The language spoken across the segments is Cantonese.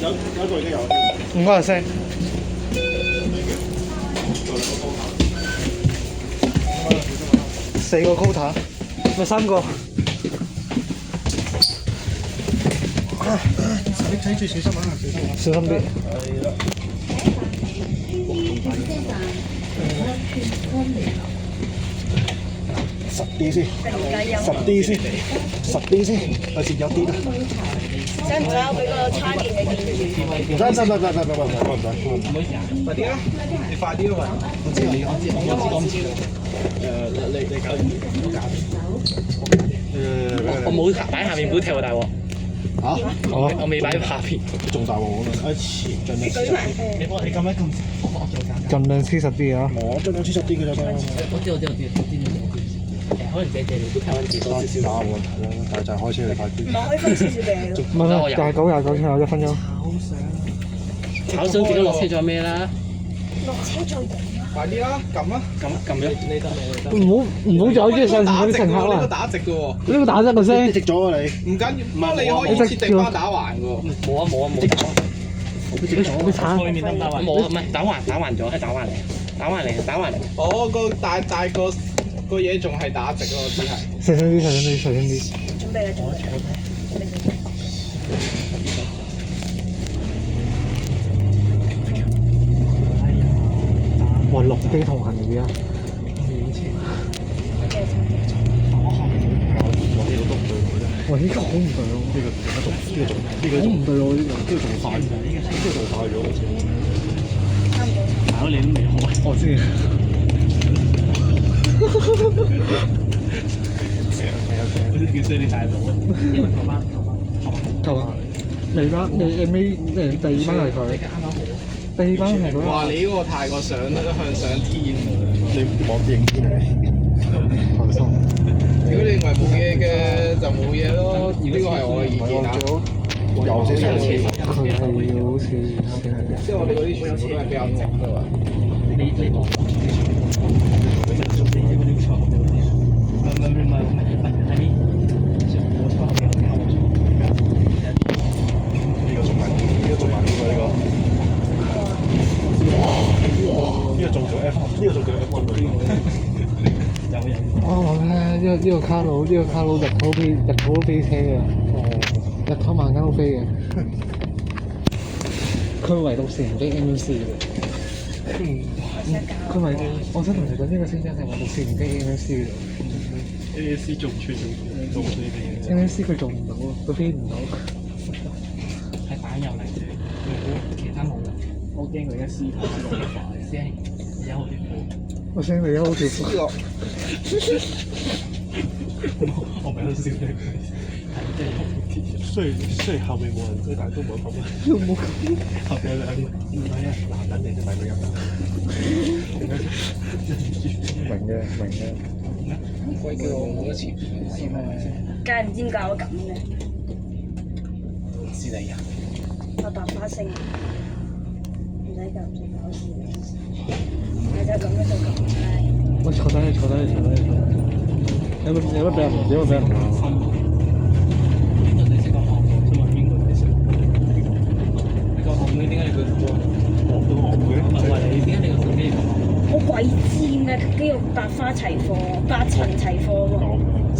有一個已經有。唔該晒。4個 quota，咪3個。睇住小心啊！小心啲。係啦。實啲先，實啲先，我接有啲啦。使唔使我俾個叉電你見住？唔使，快啲啊！你快啲啊嘛！我知。你搞掂，我搞掂。我冇擺下面杯踢喎，大鑊。嚇？我未擺下邊。仲大鑊我啦！盡量黐實啲。你咁樣咁，盡量黐實啲啊！我盡量黐實啲嘅就得。我知。可能借你都睇翻字多少少。冇問題啦，但係就係開車你快啲。唔係可以分少少俾你。唔係29先有1分鐘。炒相見到落車咗咩啦？落車再影啊！快啲啦，撳啊！撳咗。你得。唔好再即係上次嗰啲乘客啊！呢個打直嘅喎。呢個打側嘅聲。直咗啊你！唔緊要，唔係你可以設定翻打橫嘅喎。冇。你鏟。對面得唔得啊？冇，唔係打橫咗，係打橫嚟。哦，個大個嘢仲係打直咯，只係。細聲啲。準備啦，哇，陸機同行而家。哇！呢個好唔對咯，呢個好唔對咯，呢個仲快咗好似。大佬你都未開。我知。嗰啲叫衰你大佬啊！因為頭班。第二班係佢。第二班係佢。哇！你呢個太過上天，你望影天嚟。放心。如果你認為冇嘢嘅就冇嘢咯，呢個係我嘅意見啊。有少少似。佢係好似。即係我哋嗰啲全部都係比較直嘅嘛。呢個卡佬日頭都飛車嘅，日頭晚間都飛嘅。佢唯獨成日飛 MC 嘅。我想同你講呢個先生係唯獨成日飛 MC 嘅。AC 做唔出做呢啲嘢。MC 佢做唔到，佢飛唔到。係擺入嚟啫，其他冇嘅。我驚佢而家試頭試到快，聲而家好啲火。我聲你而家好條火。我咪喺度笑你，係真係好啲。雖然後面冇人追，但係都冇咁啦。都冇咁。後邊有啲唔係啊，男人嚟就咪佢入啦。明嘅。鬼叫我冇得錢，梗係唔知點解我咁嘅。是你啊？我搭花星，唔使搞事。你就咁樣就咁啦。我坐低。有乜俾人鬧？邊個你識講韓國啫嘛？邊個你識？你講韓語點解你佢我都韓語？唔係你點解你個手機講？我鬼知咩？肌肉8花齊放，8層齊放喎，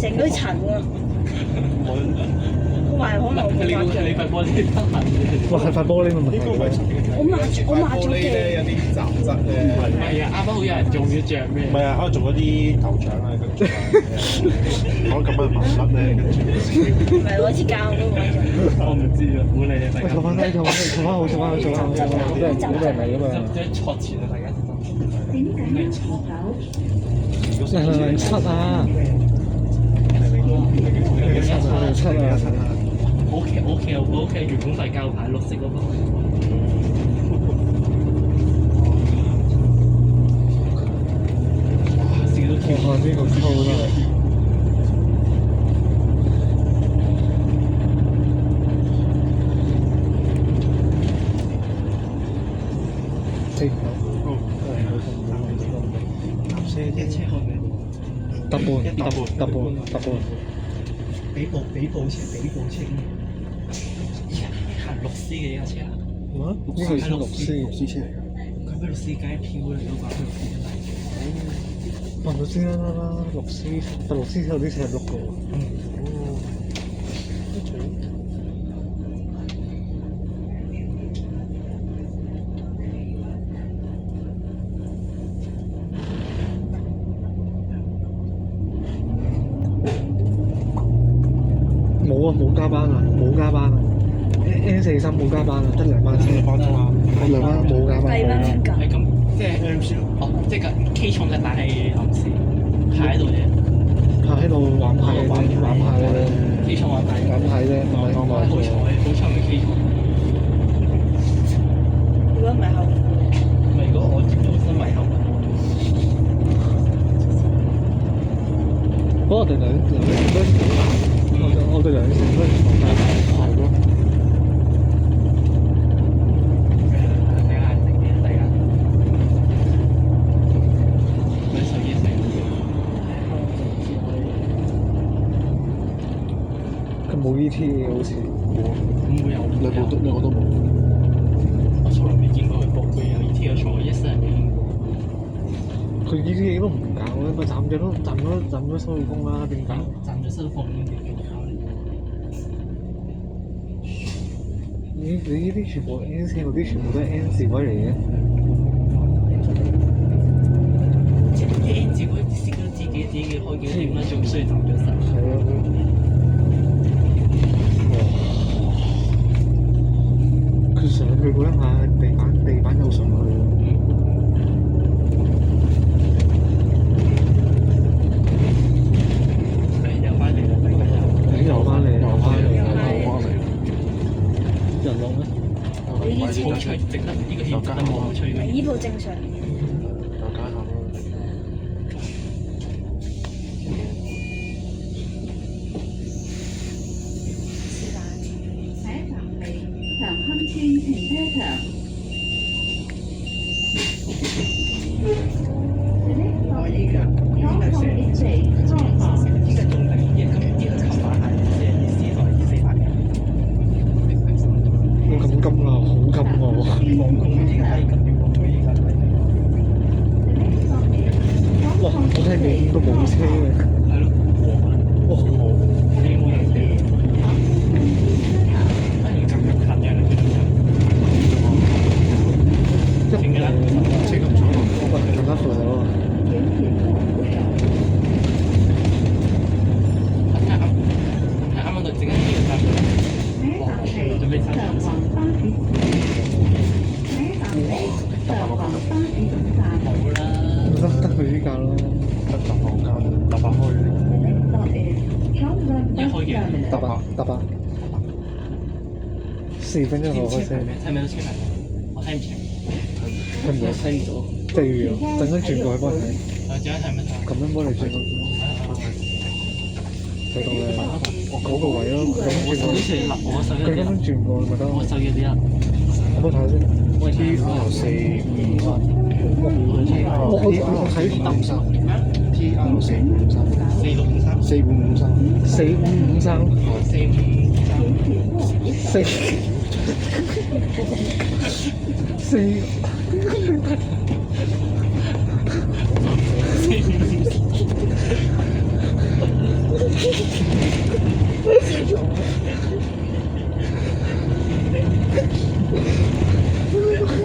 成堆層啊！我話可能我你塊玻璃得閒嘅。哇！係塊玻璃咪問題。我抹咗咧嘅。有啲雜質咧。唔係啊，啱啱好有人中咗著咩？唔係啊，可能做嗰啲頭獎啊，跟住可能咁樣紋身咧，跟住。唔係攞支膠都攞咗。我唔知啊，估你啊，大家。坐翻好，俾人嚟㗎嘛。即係錯錢啊，大家。人7啊！7啊！我屋企員工費交牌綠色嗰個。哇！笑到跳。哇！呢個粗啦。一車開咩？搭半。比報車。行綠色。C 嘅呢架車啊？呢個係綠絲車嚟㗎。佢俾綠絲雞飄嚟嗰個，佢綠絲嚟。綠絲啦，綠絲，但綠絲有啲車係綠嘅喎。冇啊，冇加班啊，冇加班啊。N43冇加班啊，得2班車。2班啫嘛，2班冇加班。計班點㗎？係咁，即係 MC 哦，即係個 K 重嘅，但係臨時排喺度啫。排喺度玩牌啫，K 重玩牌啫，唔係講玩好彩咪 K 重。如果唔係後悔。唔係，如果我接到身為後悔。不過我哋兩成都我哋兩成都係咯。佢冇 ETA 好似冇，唔會有，兩個都冇。我從來未見過佢報佢有 ETA 坐，一世人未見過。佢 ETA 都唔搞嘅，咪站咗收工啦，點搞？站咗收工點搞？你呢啲全部 N4嗰啲全部都係 N4位嚟嘅。即係 N4位自己開幾點啦，仲需要站咗實。係啊。佢上去嗰一下地板又上去。又翻嚟啦，又翻嚟。人落咩？你呢啲好吹，值得呢個險值得冇吹嘅。依部正常嘅。有街口咯。下一站係長亨村停車場。我依家成依家仲係琴晚係400嘅。咁金啊，好金啊！放工依家係咁樣，依家係。哇！我聽你都冇車嘅。係咯，哇！你冇人車。反而咁近嘅你知唔知？點解咧？車咁長，我覺得更加快咯。啱啱到整緊呢個站。哇！準備走。好啦。得佢呢架咯，得搭房間，搭開嘅。一開嘅。搭8 4分鐘後開車。睇唔睇到車牌？我睇唔清。睇唔到，睇唔到。即係要陣間轉過去幫你睇。陣間睇乜睇？咁樣幫你轉過去。睇到咧，嗰個位咯，咁轉過去。佢咁樣轉過去咪得咯。我手機啲啊。我幫睇下先。我睇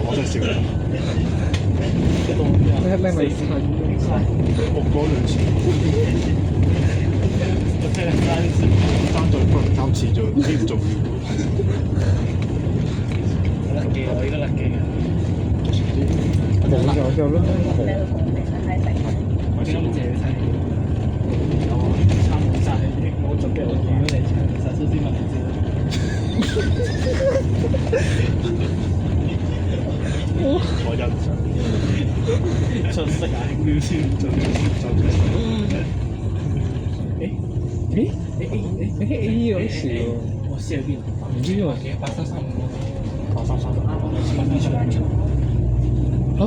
我真係笑。你係咪我講兩次，我聽人爭爭咗不能3次就唔知唔重要。甩機啊！我依家甩機啊！冇就啦。我今日借你睇，有參考晒，我準備我見咗你場，實首先問你先。我欣賞。出色啊！標籤就好事喎！我試喺邊？唔知喎。8335嚇！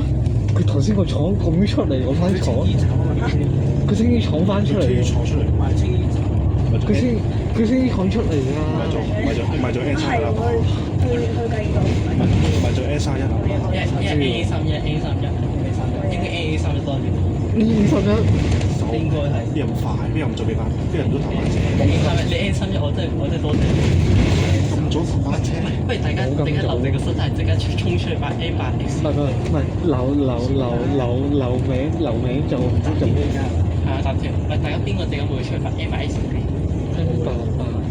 佢頭先個廠咁出嚟，我翻廠，佢先至闖翻出嚟。買青衣茶。佢先講出嚟買咗係 N31啦，去計到。買咗 N31啦。因為 A31 應該 A31多啲。 21應該係邊有咁快？邊有咁早俾翻？邊有咁早頭班車？你 A31我真係多謝你。咁早頭班車？不如大家留你個心態，即刻衝出去買 A8X。唔係留名就唔知做咩㗎。係啊，暫停。唔係大家邊個陣間會出去買 A8X？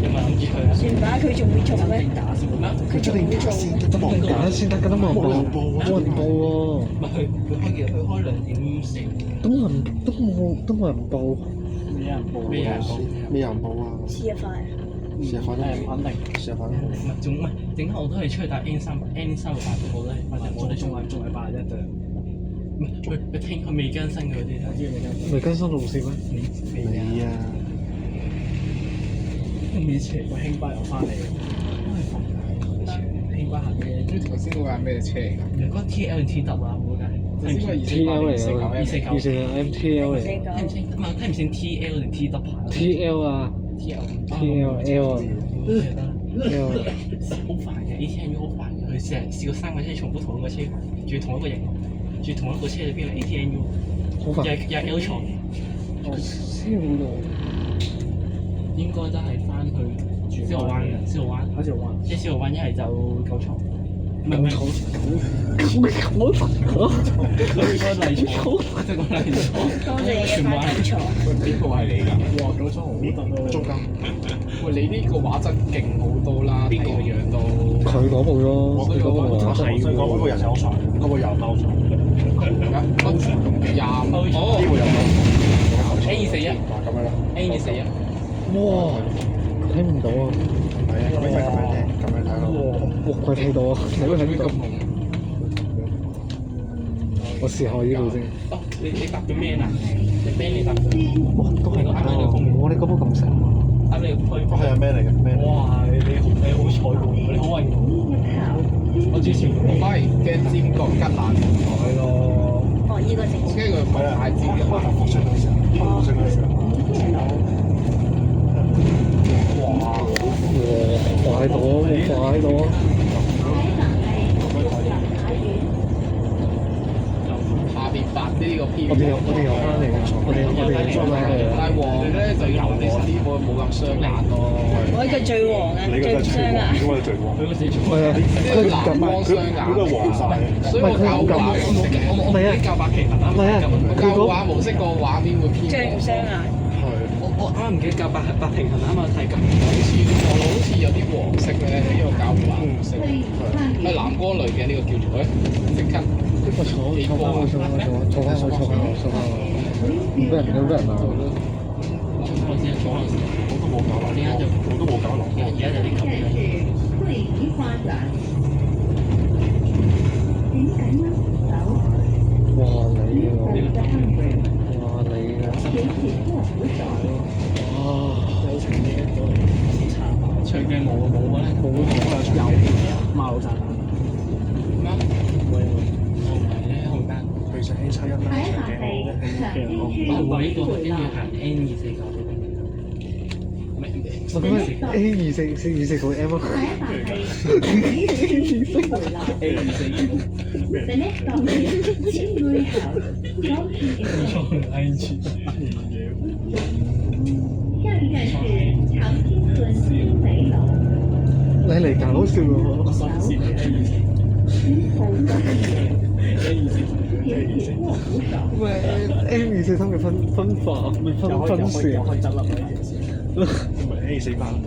有冇諗住去啊？算吧，佢仲會做咩？咩？佢仲會做咩？都冇揀先得㗎，都冇人報喎。唔係佢開2.4。都冇人報。咩人報？咩人報啊？試一塊。試下快啲，肯定。試下快啲。唔係總唔係，點解我都係出去打 N3 會打到好咧？我哋仲係8一對。唔係佢聽佢未更新嗰啲，未更新路線咩？你啊！以前個輕巴又翻嚟，輕巴行嘅。頭先嗰架咩車嚟㗎？嗰個 TL 定 TW 啊？嗰架。TL 嚟㗎，249MTL 嚟。聽唔清？唔係聽唔清 TL 定 TW 啊 TL 啊 ，TL 啊，L 好煩嘅 ATMU 好煩嘅，佢成日試過3個車重複同一個車牌，仲要同一個型號，仲要同一個車裏邊有 ATMU，好煩。又 L 床，燒到。應該都係翻去司徒灣嘅，司徒灣，即係司徒灣一係就九廠，唔係麗廠，即係個麗廠，多謝嘅快九廠。邊個係你㗎？哇九廠好得咯，中間。喂，你呢個畫質勁好多啦，睇個樣都。佢嗰部咯，佢嗰部啊。嗰個人有床，嗰個有包床。哦，呢個有包床。A241，咁樣啦。A241，哇！睇唔到啊！係啊，咁樣聽，咁樣睇咯。哇！佢睇到啊！你都睇到。我試下呢部先。哦，你搭咗咩啊？你 band 你搭咗？哇！都係啱你個風，我哋嗰部咁細。啱你個區。係啊，咩嚟嘅？咩？哇！你好彩喎，你好運喎！我之前我反而驚尖角吉爛台咯。哦，呢個正我驚佢唔係太尖嘅。復出嗰時候，復出嗰時候。快到啊！快到啊！下邊發呢個 P。我哋有翻嚟嘅，我哋有翻嚟嘅。但係黃咧就要留啲冇咁傷眼咯。我呢個最黃啊，最唔傷啊。應該係最黃。佢個死咗。係啊，佢藍光雙眼，佢都係黃晒嘅。所以我教畫唔係啊，教白皮痕啊！唔係啊，教畫模式個畫面會偏最唔傷眼。我啱啱唔記得教白平衡啊嘛，太緊。好似有啲黃色咧，呢個教畫模式係藍光類嘅呢個叫做咧，即刻我坐翻我，唔俾人鬧。我先坐嗰陣時，我都冇搞落，我都冇搞落。而家就啲咁樣。會議花園。點解呢？哇你喎！你嘅行為。哇你嘅！引起過鼓掌。哇！有情嘅過嚟查下，長鏡冇咧，冇有馬路站。咩？我唔係咧，紅單。其實 A71啦，喺下地長天我呢個回廊。跟住行 N249嗰邊。我覺得 A249M 啊。喺下地長天回廊。The next stop is 青梅口 Shopping Area。下一站是長青村新北樓。你嚟搞笑喎！喂 ，M243嘅分化，咪分線。可以執笠呢件事。唔係 A48得。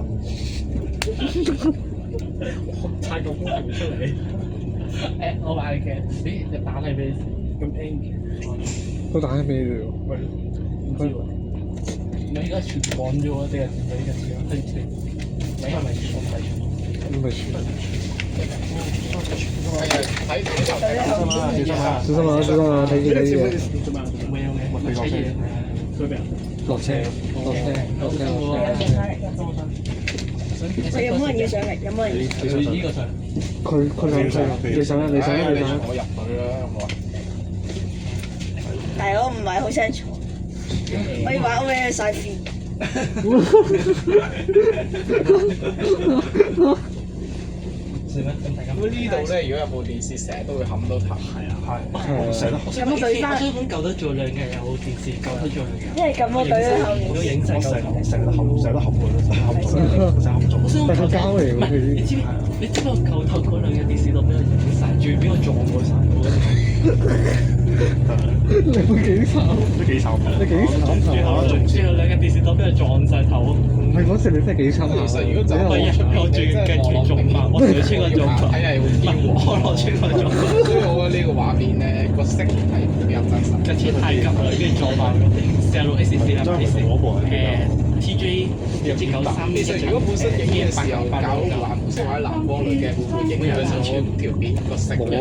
太過公平出嚟。誒，我買嘅，你打嚟俾你，咁 N 都打緊俾你喎。唔知喎。唔係而家全網咗喎，定係點嘅事啊？睇唔清。你係咪全？唔係全。睇住小心啊！小心啊！睇住你嘅。冇有嘅，冇車嘢。佢咩啊？落車。有冇人要上嚟？有冇人要？佢呢個上。佢兩車，你上。我入去啦，好唔好啊？但係我唔係好清楚，我要玩咩晒片。算咩？咁大家咁呢度咧，如果有部電視，成日都會冚到頭。係啊，係成日都有冇對翻？我想講夠得做量嘅有電視夠得做量嘅。因為咁我對喺後面。我都影晒夠頭。成日都冚咗，我想大家交嚟唔係喎，你知唔知我舊頭嗰兩嘅電視都俾我影晒，仲要俾我撞過晒。你會幾慘？都幾慘，你幾慘最後兩嘅電視都俾佢撞晒頭。係嗰時你真係幾慘其實如果就唔係啊，我仲要繼續撞嘛，我上穿個撞法，睇係會偏黃，我落穿個撞法，所以我覺得呢個畫面咧個色係比較真實。架車太急啦，跟住撞埋個46S4TJ 193。其實如果本身影嘅時候搞藍色或者藍光類嘅，會唔會影響到條片個色咧？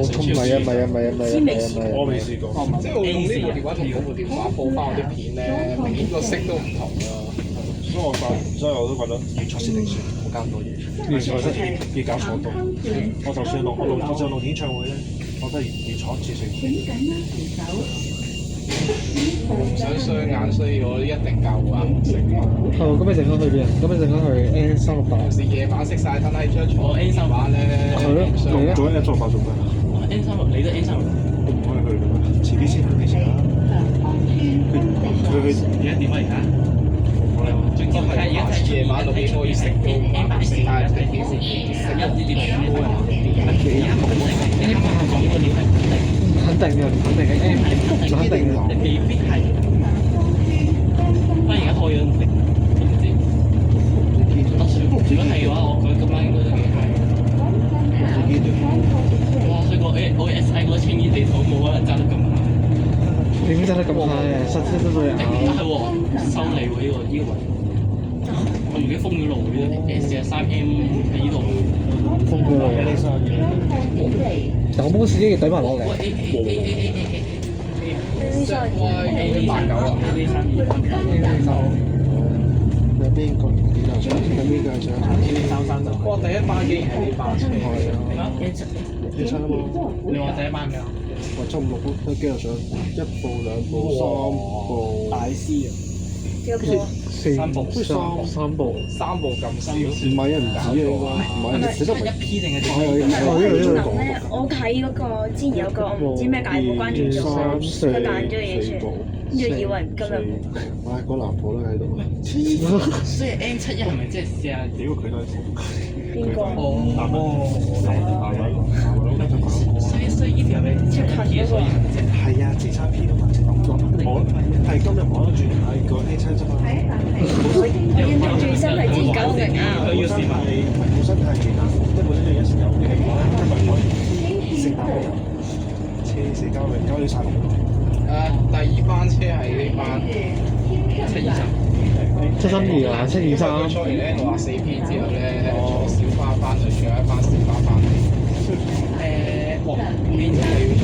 我未試過。即係我用呢部電話同嗰部電話播翻我啲片咧，明顯個色都唔同咯。所以我都覺得要錯設定算好搞多嘢，要搞錯多。我就算錄演唱會咧，我都係要錯設定。我唔想雙眼，所以我一定校換顏色。咁你陣間去邊啊？咁你陣間去 N368。有時夜晚熄晒燈喺張床玩咧，係咯，你做 N368做咩？N36你都 N36，我唔可以去㗎嘛，遲啲先去先啦。佢而家點啊？而家？最近而家睇夜晚6點可以食到顏色，但係平時食一啲啲冇啊！而家冇你啱啱講呢個料係肯定嘅，唔肯定嘅，唔肯定嘅，未必係。反而而家開咗唔定，都唔知。如果係嘅話，我覺得今晚應該都幾係。哇！所以個 OSI 嗰個青衣地圖冇可能揸得咁快。點揸得咁快啊？塞車都會係喎，收你喎呢個位。我而家封咗路嘅，43M 喺呢度。封咗路嘅呢生意。但我冇司機要懟埋落嚟。89啊！有邊個幾架車？有邊架車？哇！第一班機係呢班車。你差唔多。你話第一班咩啊？我7、5、6都幾架上，1部、2部、3部。大師啊！幾多部啊？3部。3部。 3部咁少，唔係啊，唔止啊，唔係，死得一 P 定係點？我睇嗰個之前有個我唔知咩解雇關注組，佢彈咗嘢出嚟，跟住以為今日唉，嗰男婆都喺度。所以 N71係咪即係試下？屌佢都係邊個？所以呢條係出勤嗰個。係啊，自差 P 都還是咁多。我係今日望得住係個 A7啫嘛。我印象最深係之前9個啊。佢要試埋。本身係其他，即係本身就一時有嘅，今日可以升到車交嘅交啲晒紅。第二班車係呢班732啊，723。出嚟咧64P 之後咧，坐小巴翻去，仲有一班小巴翻嚟。邊車要坐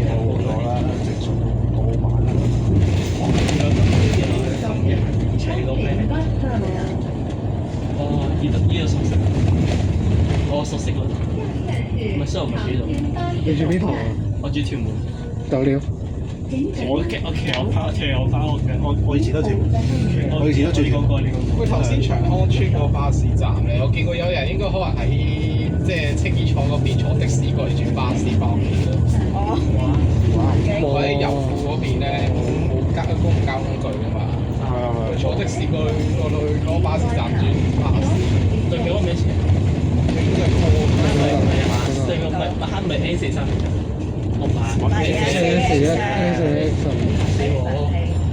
好咗啦，直送好慢啦。齊到咩？哦，呢度熟悉。我熟悉嗰度。唔係，雖然我唔住呢度。你住邊堂啊？我住屯門。夠料。我騎我翻屋嘅。我以前都住，我以前都住嗰個呢個。喂，頭先長康村個巴士站咧，我見過有人應該可能喺即係青衣廠嗰邊坐的士過嚟轉巴士翻屋企咯。哦。或者油庫嗰邊咧冇公共交通工具㗎嘛。佢坐的士過去攞巴士站轉巴士。對面嗰個咩車？應該係 call。對面唔係 N43。我唔係。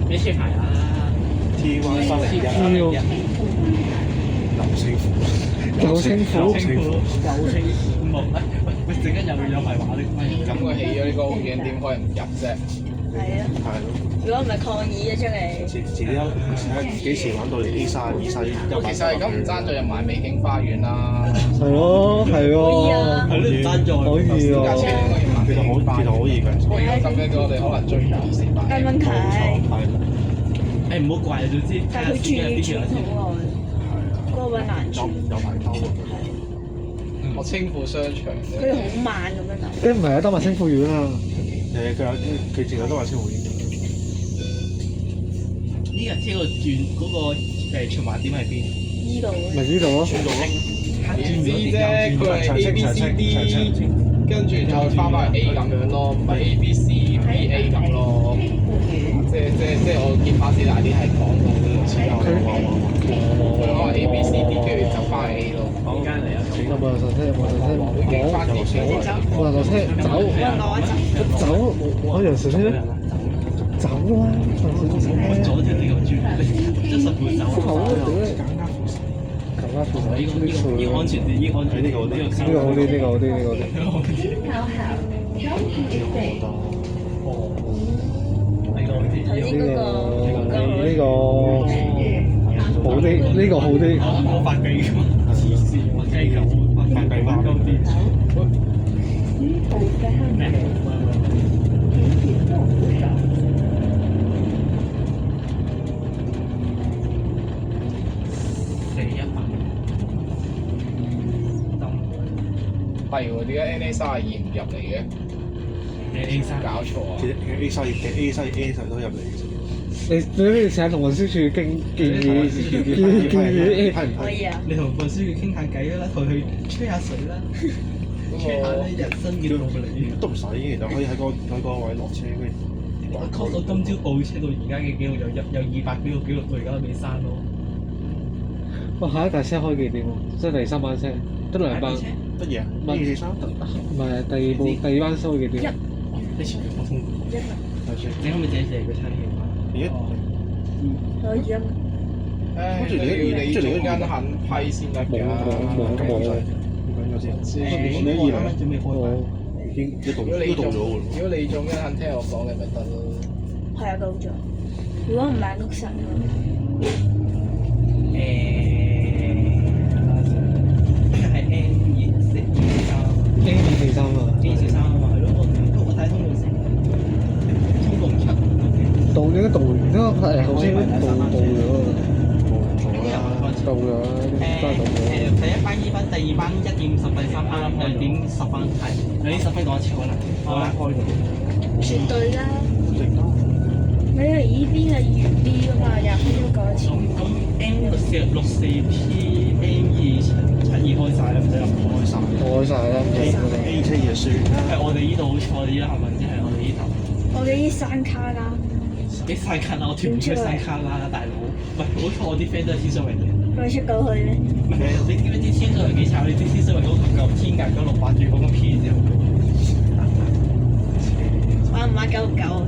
咩車牌啊 ？TY301。劉清虎。喂，陣間有牌話你。咁佢起咗呢個屋苑，點可以唔入啫？係啊。係咯。如果唔係抗議啊，出嚟。遲啲睇幾時玩到嚟 A32、31。其實係咁，唔爭在入埋美景花園啦。係咯，係喎。可以啊。係咯，唔爭在。可以啊。架車應該要埋美景花園。其實可以嘅。不過如果咁樣嘅，我哋可能追唔到先吧。但問題係唔好怪啊，總之睇下司機有邊條先。嗰個難處。有排兜喎。我清富商場。佢好慢咁樣走。唔係啊，得埋清富苑啊。佢淨係都話清富苑。呢日車個轉嗰個循環點喺邊？依度咪呢度咯。唔知啫，佢係 A B C D，跟住再翻返去 A 咁樣咯，唔係 A B C B A 咁咯。即係我見巴士大啲係講到類似咁。佢可能 A B C D 跟住就翻去 A 咯。邊間嚟啊？有冇人上車？有冇人上車？會經翻啲車冇人落車，走走，我有人上車咩？走啦！左條呢個豬，一實會走。好啊！屌你！更加負責。呢個安全啲，呢個安全啲，呢個呢個好啲，呢個好啲，呢個好啲。靠後，左轉直地。頭先嗰個呢個好啲，呢個好啲。我發雞㗎嘛，黐線，我雞狗，發雞發鳩啲。支付嘅香港，請接觸扶手。係喎，點解 NA32唔入嚟嘅？ A3搞錯啊！其實 A 西嘅 A 都入嚟嘅啫。你成日同運輸處建議可以啊。你同運輸員傾下偈啦，同佢吹下水啦，吹下啲人生嘅動力。都唔使，其實可以喺個位落車跟住。我確到今朝倒車到而家嘅記錄有200幾個記錄到而家都未刪咯。哇！下一架車開幾點喎？即係第三班車，得兩班。乜嘢啊？2、4、3。唔係第二班收幾點？你全部我通過。你可唔可以借個餐券？可以啊。唉，都要你中間肯批先得㗎。講咗先。你2嚟，準備開已經一度到咗喎。如果你中間肯聽我講嘅咪得咯。係啊，到咗。如果唔係碌神係 A243啊。 A43啊嘛，係咯，我睇通告先，通告唔出。到應該到，應該係後先到咗。到咗，真係到咗。第一班、2班、第二班1點10，第三班2點10分，係2點10分講一次好啦，好啦，開到。絕對啦。你係依邊嘅原 B 㗎嘛，20分鐘講一次。咁 M64P、M272開晒啦，唔使入開晒。開晒啦。A 車嘢算啦。係我哋呢度好似我哋呢度係咪？即係我哋呢頭。我哋啲山卡啦。啲山卡啦，我脱唔出山卡啦，大佬。唔係，好彩我啲 friend 都係天水圍嘅。佢出到去咩？唔係，你知唔知天水圍幾慘？你知天水圍嗰個9天價968住嗰個 P 之後，晚唔晚969？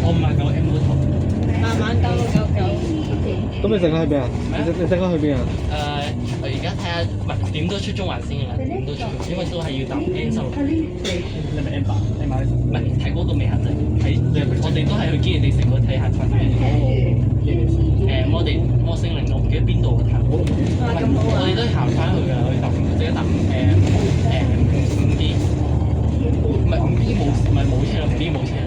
我唔係9 M 嗰頭。晚晚999。咁你陣間去邊啊？你陣間去邊啊？我而家睇下，唔係點都出中環先㗎啦，點都出，因為都係要搭 N16。你咪 M8，唔係睇嗰個未限制，睇我哋都係去堅尼地城嗰睇下發咩摩星嶺，我唔記得邊度嘅頭。我哋都行翻去㗎，去搭即係搭5B，唔係5B冇，唔係冇車啦，5B冇車啦。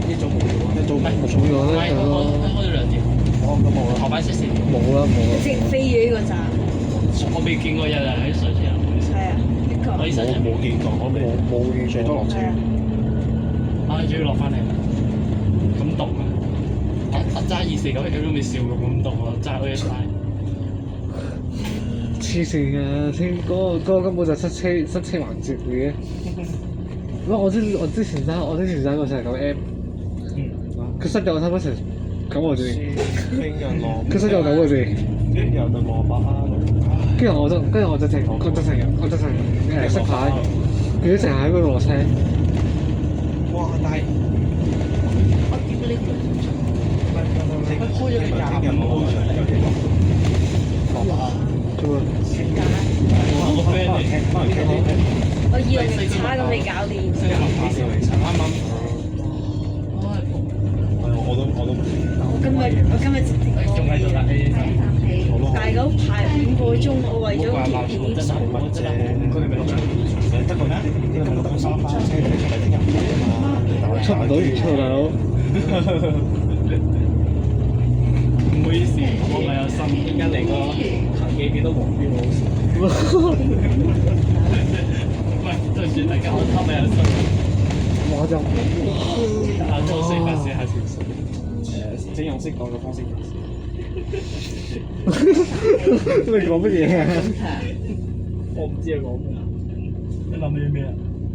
一早冇咗冇咗開咗2條。哦，咁冇啦。頭班16冇啦冇啦。直飛咗呢個站。我未見過有人喺上車啊！係啊，的確。我啲上車冇見過，我冇見最多落車。啊，仲要落翻嚟，咁凍啊！我揸249佢都未笑過咁凍啊！揸 OS9。黐線㗎，嗰個根本就塞車環節嚟嘅。我之前揸嗰隻係9M，佢塞咗我差唔多成9個字。佢塞咗我9個字。人就落8啦。跟住我就停熄牌，佢都成日喺嗰度落車。哇！但係佢開咗你25號場，做乜？我 friend 嚟，我2003咁未搞掂。啱啱。我都我今日直接仲喺度啦 A 大佬排5個鐘，我為咗見片。真係好真係佢哋咪錄緊，得個咩？呢個咪錄緊沙發車嚟聽日啊！出唔到原出大佬。唔好意思，我咪有心，依家嚟個行幾多黃標好事。喂，對唔住大家，我咪有心。我就打錯484下條數。整容式講嘅方式。你講乜嘢啊？我唔知佢講咩啊。你諗起咩啊？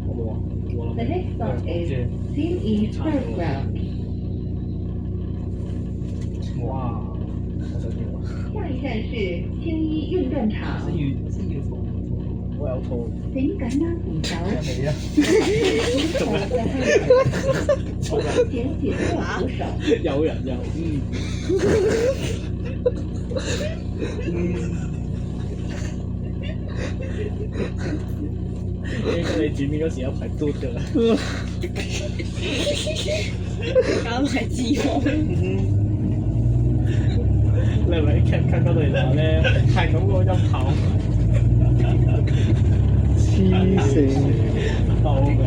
我冇啊。我 The 諗 next stop 起 is CE Fairground。哇！我想要啊。下一站是青衣運動場。先要套，我有套。請緊握扶手，你啊！請緊握扶手。有人有應該你轉面嗰時有排嘟㗎啦。搞埋字幕。你係咪喺 CapCut 嗰度話咧係咁個音效？黐線！救命！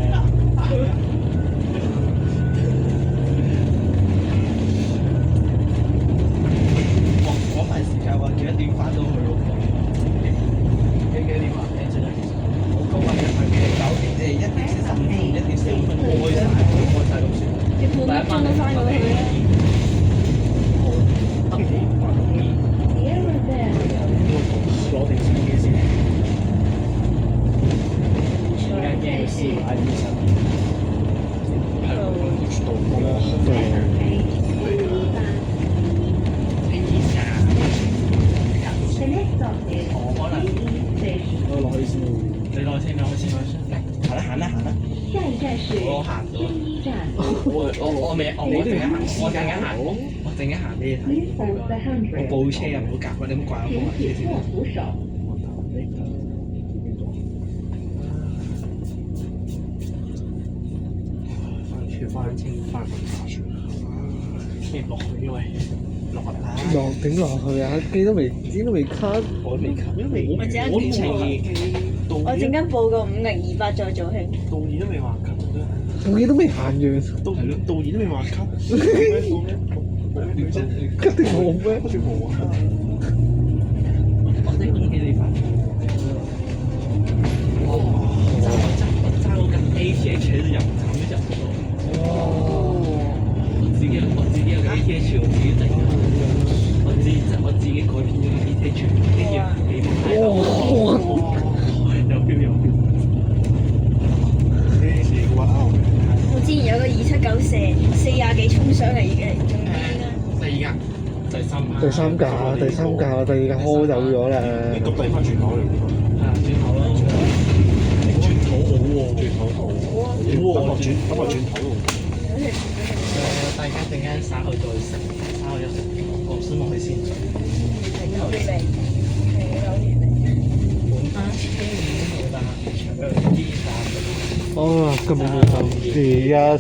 我快時間話幾多點翻到去咯？幾點啊？我今日係9點1點45分開晒咁算。你半粒鐘都翻到去啦。Sierra Bell。攞定手機先。而家驚先買醫生。係咯，不知道。The next stop is 可能 CE Station。我落去先，你落去先，你落去先，嚟行啦。下一站是我行到。青衣站。我未，我陣間行，我陣間行俾你睇。 Please hold the 我 handrail。報車啊，唔好夾啊，你唔好掛我請部車先。緊握扶手。翻去打算。跌落去，因為落嚟啦。落點落去啊？機都未 cut，我都未及，因為我陣間調情我陣間報個5028再做戲。導演都未話及，部機都未行完，導演都未話及，冇咩啫？一定冇咩？好似冇啊！我真係恭喜你發財！哇！我揸嗰架 ATH 喺度入站都入唔到。我自己有個 ATH 我自己整嘅，我自己改編咗個 ATH，呢樣幾好睇。有 feel 有 feel。我之前有個2794 40幾衝上嚟嘅，仲第二架，第三架，第二架開走咗啦。你咁遞翻轉頭嚟㗎嘛？轉頭咯，轉頭好喎，轉頭好，等我轉頭咯。大家陣間稍後再食，稍後休息，我先落去先。有月嚟，係有月嚟。本單車已經冇啦，長啲搭。哦，根本冇咁而家